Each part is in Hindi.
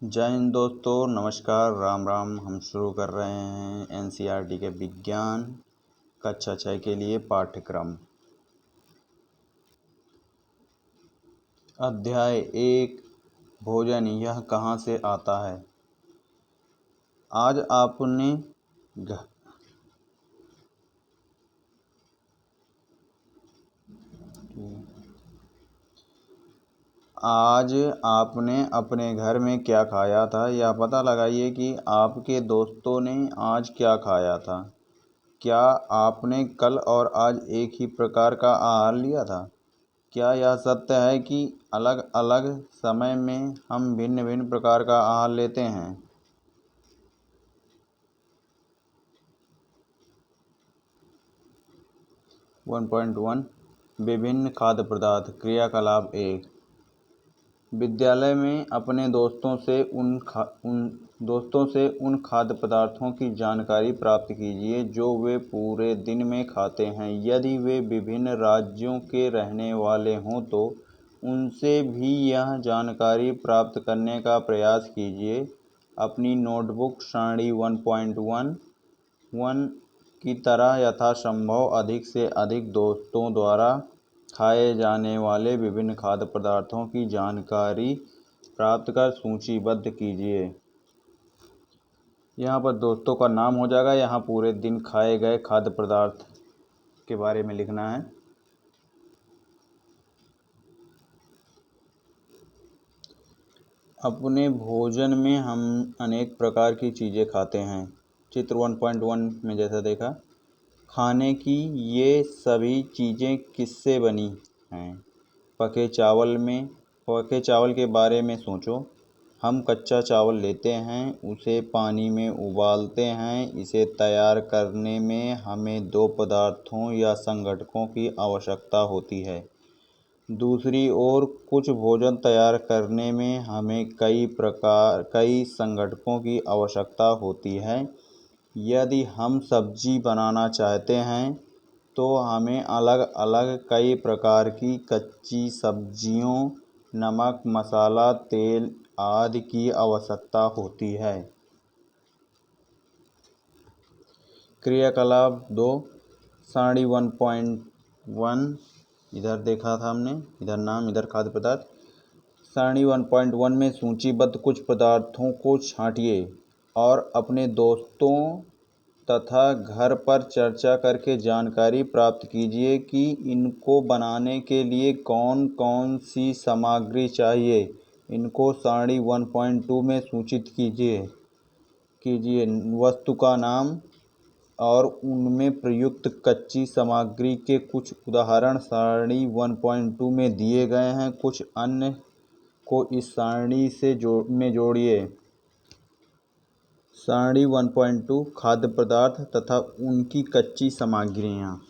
जय हिंद दोस्तों, नमस्कार, राम राम। हम शुरू कर रहे हैं एनसीईआरटी के विज्ञान कक्षा 6 के लिए पाठ्यक्रम। अध्याय 1 भोजन यह कहाँ से आता है। आज आपने घ- आज आपने अपने घर में क्या खाया था, यह पता लगाइए कि आपके दोस्तों ने आज क्या खाया था। क्या आपने कल और आज एक ही प्रकार का आहार लिया था? क्या यह सत्य है कि अलग अलग समय में हम भिन्न भिन्न प्रकार का आहार लेते हैं? 1.1 विभिन्न खाद्य पदार्थ क्रियाकलाप 1। विद्यालय में अपने दोस्तों से उन खाद्य पदार्थों की जानकारी प्राप्त कीजिए जो वे पूरे दिन में खाते हैं। यदि वे विभिन्न राज्यों के रहने वाले हों तो उनसे भी यह जानकारी प्राप्त करने का प्रयास कीजिए। अपनी नोटबुक सारणी 1.1 की तरह यथासंभव अधिक से अधिक दोस्तों द्वारा खाए जाने वाले विभिन्न खाद्य पदार्थों की जानकारी प्राप्त कर सूचीबद्ध कीजिए। यहाँ पर दोस्तों का नाम हो जाएगा। यहाँ पूरे दिन खाए गए खाद्य पदार्थ के बारे में लिखना है। अपने भोजन में हम अनेक प्रकार की चीज़ें खाते हैं। चित्र 1.1 में जैसा देखा, खाने की ये सभी चीज़ें किससे बनी हैं? पके चावल के बारे में सोचो। हम कच्चा चावल लेते हैं, उसे पानी में उबालते हैं। इसे तैयार करने में हमें दो पदार्थों या संघटकों की आवश्यकता होती है। दूसरी ओर कुछ भोजन तैयार करने में हमें कई संघटकों की आवश्यकता होती है। यदि हम सब्जी बनाना चाहते हैं तो हमें अलग अलग कई प्रकार की कच्ची सब्जियों, नमक, मसाला, तेल आदि की आवश्यकता होती है। क्रियाकलाप 2 सारणी 1.1 इधर देखा था हमने, इधर नाम, इधर खाद्य पदार्थ। सारणी 1.1 में सूचीबद्ध कुछ पदार्थों को छांटिए और अपने दोस्तों तथा घर पर चर्चा करके जानकारी प्राप्त कीजिए कि इनको बनाने के लिए कौन कौन सी सामग्री चाहिए। इनको सारणी 1.2 में सूचित कीजिए वस्तु का नाम और उनमें प्रयुक्त कच्ची सामग्री के कुछ उदाहरण सारणी 1.2 में दिए गए हैं। कुछ अन्य को इस सारणी से जोड़िए। सारणी 1.2 खाद्य पदार्थ तथा उनकी कच्ची सामग्रियाँ।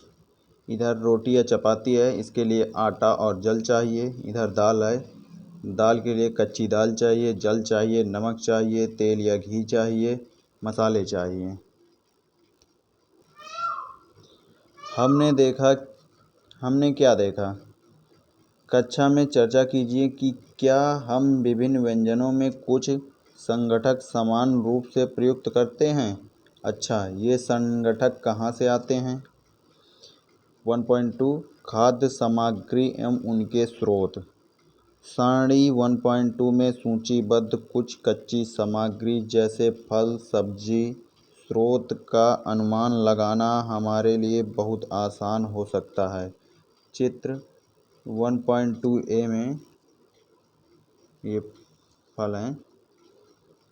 इधर रोटी या चपाती है, इसके लिए आटा और जल चाहिए। इधर दाल है, दाल के लिए कच्ची दाल चाहिए, जल चाहिए, नमक चाहिए, तेल या घी चाहिए, मसाले चाहिए। हमने क्या देखा? कक्षा में चर्चा कीजिए कि क्या हम विभिन्न व्यंजनों में कुछ संघटक समान रूप से प्रयुक्त करते हैं। अच्छा, ये संघटक कहाँ से आते हैं? 1.2 खाद्य सामग्री एवं उनके स्रोत। सारणी 1.2 में सूचीबद्ध कुछ कच्ची सामग्री जैसे फल, सब्जी स्रोत का अनुमान लगाना हमारे लिए बहुत आसान हो सकता है। चित्र 1.2a में ये फल हैं।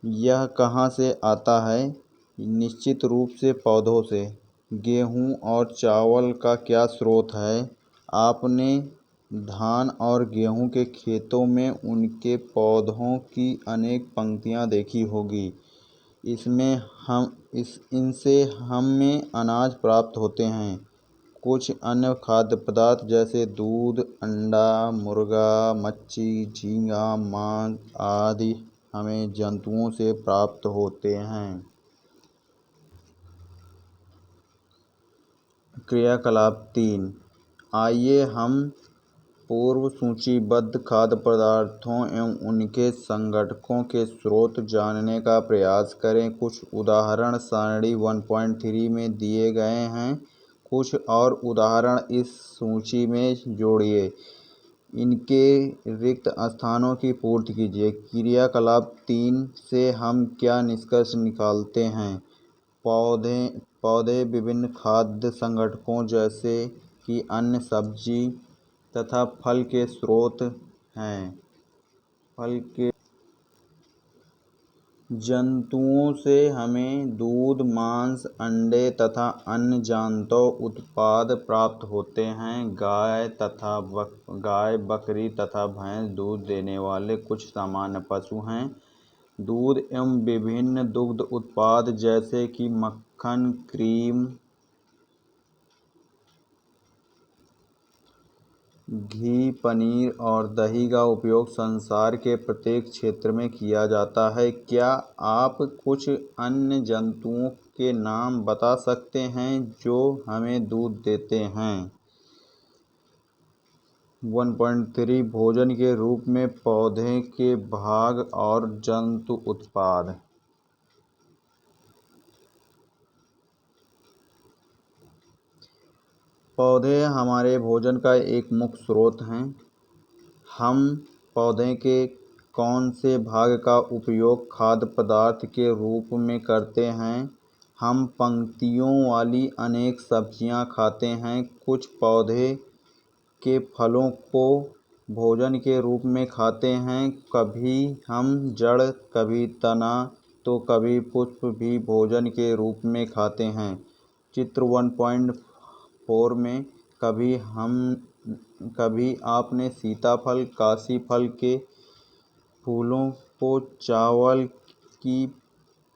यह कहाँ से आता है? निश्चित रूप से पौधों से। गेहूँ और चावल का क्या स्रोत है? आपने धान और गेहूँ के खेतों में उनके पौधों की अनेक पंक्तियाँ देखी होगी। इनसे हमें अनाज प्राप्त होते हैं। कुछ अन्य खाद्य पदार्थ जैसे दूध, अंडा, मुर्गा, मच्छी, झींगा, मांस आदि हमें जंतुओं से प्राप्त होते हैं। क्रियाकलाप 3 आइए हम पूर्व सूचीबद्ध खाद्य पदार्थों एवं उनके संघटकों के स्रोत जानने का प्रयास करें। कुछ उदाहरण सारणी 1.3 में दिए गए हैं। कुछ और उदाहरण इस सूची में जोड़िए। इनके रिक्त स्थानों की पूर्ति कीजिए। क्रियाकलाप 3 से हम क्या निष्कर्ष निकालते हैं? पौधे विभिन्न खाद्य संघटकों जैसे कि अन्न, सब्जी तथा फल के स्रोत हैं। फल के जंतुओं से हमें दूध, मांस, अंडे तथा अन्य जांतव उत्पाद प्राप्त होते हैं। गाय, बकरी तथा भैंस दूध देने वाले कुछ सामान्य पशु हैं। दूध एवं विभिन्न दुग्ध उत्पाद जैसे कि मक्खन, क्रीम, घी, पनीर और दही का उपयोग संसार के प्रत्येक क्षेत्र में किया जाता है। क्या आप कुछ अन्य जंतुओं के नाम बता सकते हैं जो हमें दूध देते हैं? 1.3 भोजन के रूप में पौधे के भाग और जंतु उत्पाद। पौधे हमारे भोजन का एक मुख्य स्रोत हैं। हम पौधे के कौन से भाग का उपयोग खाद्य पदार्थ के रूप में करते हैं? हम पंक्तियों वाली अनेक सब्जियां खाते हैं। कुछ पौधे के फलों को भोजन के रूप में खाते हैं। कभी हम जड़, कभी तना तो कभी पुष्प भी भोजन के रूप में खाते हैं। चित्र 1.4 में कभी आपने सीताफल, काशी फल के फूलों को चावल की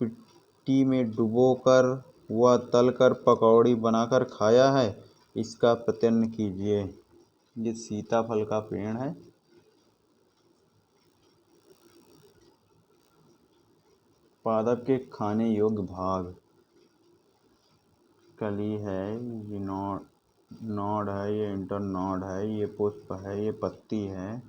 पिट्ठी में डुबोकर व तलकर पकौड़ी बनाकर खाया है? इसका प्रत्ययन कीजिए। ये सीताफल का पेड़ है। पादप के खाने योग्य भाग: कली है, ये नोड है, ये इंटरनोड है, ये पुष्प है, ये पत्ती है।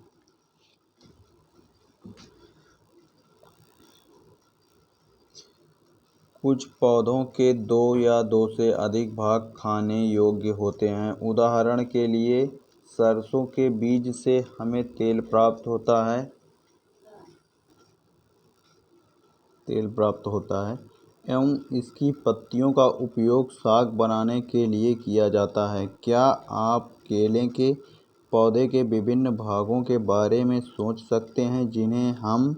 कुछ पौधों के 2 या 2 से अधिक भाग खाने योग्य होते हैं। उदाहरण के लिए सरसों के बीज से हमें तेल प्राप्त होता है एवं इसकी पत्तियों का उपयोग साग बनाने के लिए किया जाता है। क्या आप केले के पौधे के विभिन्न भागों के बारे में सोच सकते हैं जिन्हें हम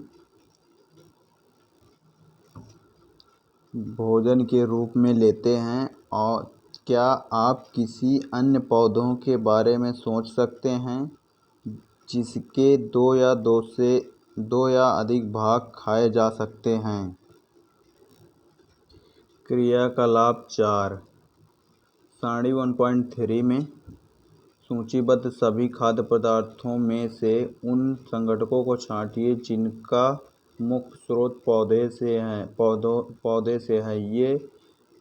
भोजन के रूप में लेते हैं? और क्या आप किसी अन्य पौधों के बारे में सोच सकते हैं जिसके 2 या अधिक भाग खाए जा सकते हैं? क्रियाकलाप 4 सारणी 1.3 में सूचीबद्ध सभी खाद्य पदार्थों में से उन संघटकों को छांटिए जिनका मुख्य स्रोत पौधे से है। ये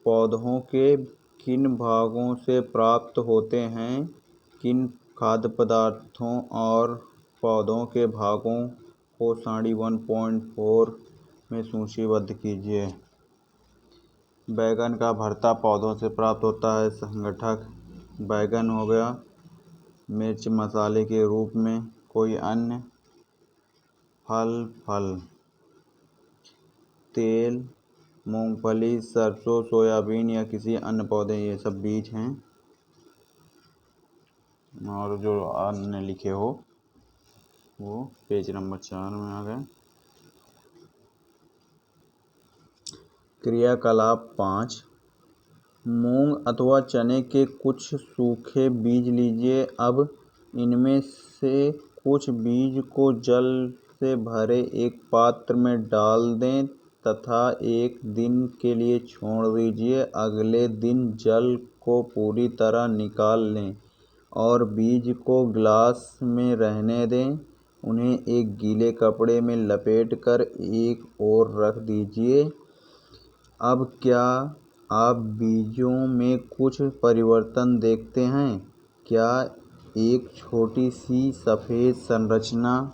पौधों के किन भागों से प्राप्त होते हैं? किन खाद्य पदार्थों और पौधों के भागों को सारणी 1.4 में सूचीबद्ध कीजिए। बैगन का भरता पौधों से प्राप्त होता है। संघटक बैगन हो गया। मिर्च मसाले के रूप में। कोई अन्य? फल, तेल, मूंगफली, सरसों, सोयाबीन या किसी अन्य पौधे, ये सब बीज हैं। और जो अन्य लिखे हो वो पेज नंबर 4 में आ गए। क्रियाकलाप 5 मूंग अथवा चने के कुछ सूखे बीज लीजिए। अब इनमें से कुछ बीज को जल से भरे एक पात्र में डाल दें तथा 1 दिन के लिए छोड़ दीजिए। अगले दिन जल को पूरी तरह निकाल लें और बीज को ग्लास में रहने दें। उन्हें एक गीले कपड़े में लपेटकर एक ओर रख दीजिए। अब क्या आप बीजों में कुछ परिवर्तन देखते हैं? क्या एक छोटी सी सफ़ेद संरचना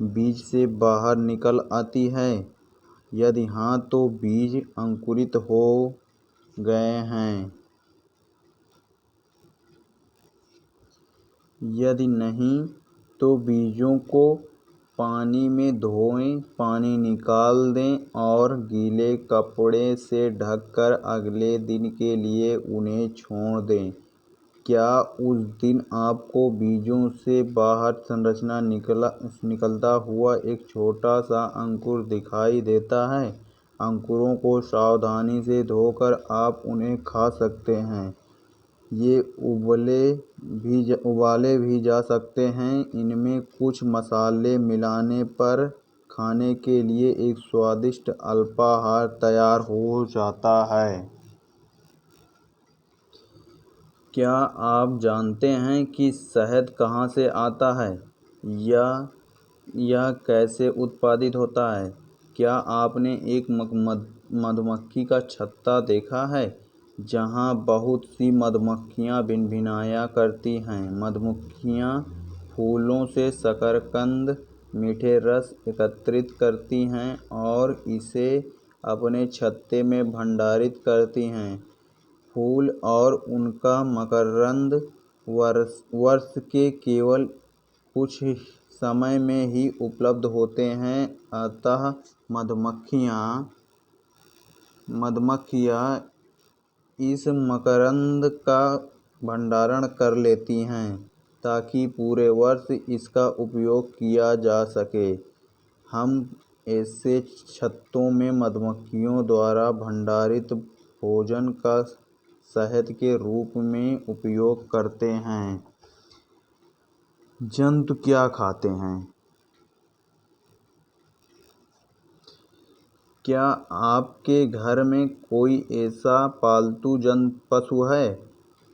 बीज से बाहर निकल आती है? यदि हाँ तो बीज अंकुरित हो गए हैं। यदि नहीं तो बीजों को पानी में धोएं, पानी निकाल दें और गीले कपड़े से ढककर अगले दिन के लिए उन्हें छोड़ दें। क्या उस दिन आपको बीजों से बाहर संरचना निकलता हुआ एक छोटा सा अंकुर दिखाई देता है? अंकुरों को सावधानी से धोकर आप उन्हें खा सकते हैं। ये उबाले भी जा सकते हैं। इनमें कुछ मसाले मिलाने पर खाने के लिए एक स्वादिष्ट अल्पाहार तैयार हो जाता है। क्या आप जानते हैं कि शहद कहाँ से आता है या यह कैसे उत्पादित होता है? क्या आपने एक मधुमक्खी का छत्ता देखा है जहाँ बहुत सी मधुमक्खियाँ भिनभिनाया करती हैं? मधुमक्खियाँ फूलों से शकरकंद, मीठे रस एकत्रित करती हैं और इसे अपने छत्ते में भंडारित करती हैं। फूल और उनका मकरंद वर्ष के केवल कुछ समय में ही उपलब्ध होते हैं, अतः मधुमक्खियाँ इस मकरंद का भंडारण कर लेती हैं ताकि पूरे वर्ष इसका उपयोग किया जा सके। हम ऐसे छत्तों में मधुमक्खियों द्वारा भंडारित भोजन का शहद के रूप में उपयोग करते हैं। जंतु क्या खाते हैं? क्या आपके घर में कोई ऐसा पालतू पशु है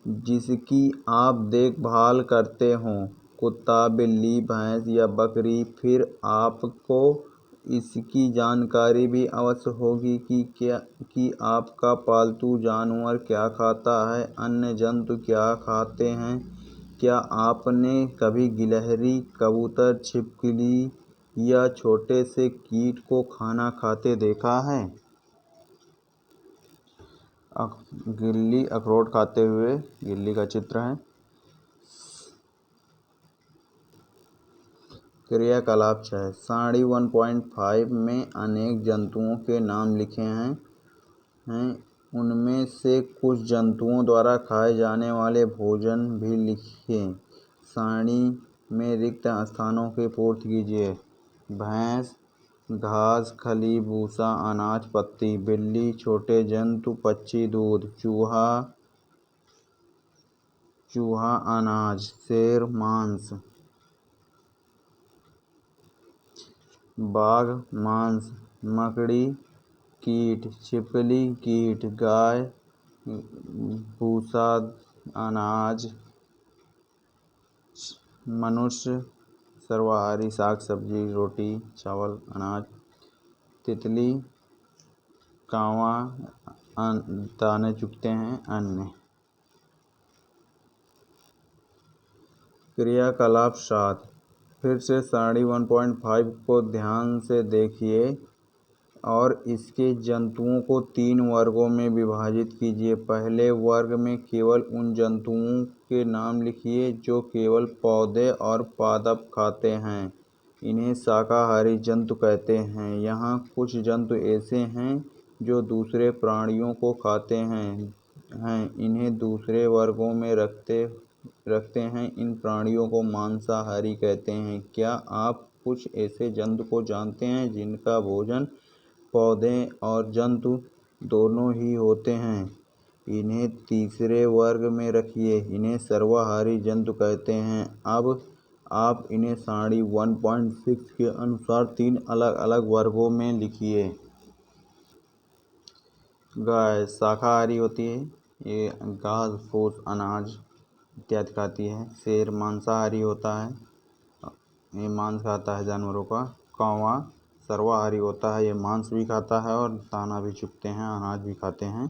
जिसकी आप देखभाल करते हों? कुत्ता, बिल्ली, भैंस या बकरी? फिर आपको इसकी जानकारी भी अवश्य होगी कि आपका पालतू जानवर क्या खाता है, अन्य जंतु क्या खाते हैं। क्या आपने कभी गिलहरी, कबूतर, छिपकली या छोटे से कीट को खाना खाते देखा है? गिल्ली अखरोट खाते हुए गिल्ली का चित्र है। क्रियाकलाप 6 सारणी 1.5 में अनेक जंतुओं के नाम लिखे हैं। उनमें से कुछ जंतुओं द्वारा खाए जाने वाले भोजन भी लिखें। सारणी में रिक्त स्थानों की पूर्ति कीजिए। भैंस घास, खली, भूसा, अनाज, पत्ती। बिल्ली छोटे जंतु, पक्षी, दूध। चूहा अनाज। शेर मांस। बाघ मांस। मकड़ी कीट। छिपकली कीट। गाय भूसा अनाज। मनुष्य सर्वाहारी साग सब्जी, रोटी, चावल, अनाज। तितली कौवा दाने चुगते हैं, अन्य। क्रियाकलाप 7 फिर से सारणी 1.5 को ध्यान से देखिए और इसके जंतुओं को 3 वर्गों में विभाजित कीजिए। पहले वर्ग में केवल उन जंतुओं के नाम लिखिए जो केवल पौधे और पादप खाते हैं। इन्हें शाकाहारी जंतु कहते हैं। यहाँ कुछ जंतु ऐसे हैं जो दूसरे प्राणियों को खाते हैं इन्हें दूसरे वर्गों में रखते हैं। इन प्राणियों को मांसाहारी कहते हैं। क्या आप कुछ ऐसे जंतु को जानते हैं जिनका भोजन पौधे और जंतु दोनों ही होते हैं? इन्हें तीसरे वर्ग में रखिए। इन्हें सर्वाहारी जंतु कहते हैं। अब आप इन्हें सारणी 1.6 के अनुसार 3 अलग अलग वर्गों में लिखिए। गाय शाकाहारी होती है। ये घास फूस अनाज इत्यादि खाती है। शेर मांसाहारी होता है। ये मांस खाता है जानवरों का। कौवा सर्वाहारी होता है। ये मांस भी खाता है और दाना भी चुगते हैं, अनाज भी खाते हैं।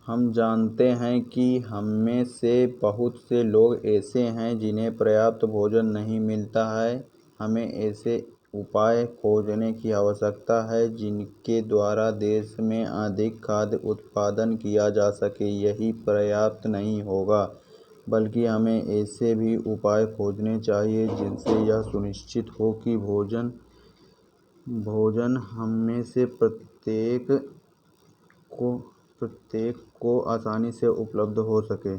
हम जानते हैं कि हममें से बहुत से लोग ऐसे हैं जिन्हें पर्याप्त भोजन नहीं मिलता है। हमें ऐसे उपाय खोजने की आवश्यकता है जिनके द्वारा देश में अधिक खाद्य उत्पादन किया जा सके। यही पर्याप्त नहीं होगा, बल्कि हमें ऐसे भी उपाय खोजने चाहिए जिनसे यह सुनिश्चित हो कि भोजन हममें से प्रत्येक को आसानी से उपलब्ध हो सके।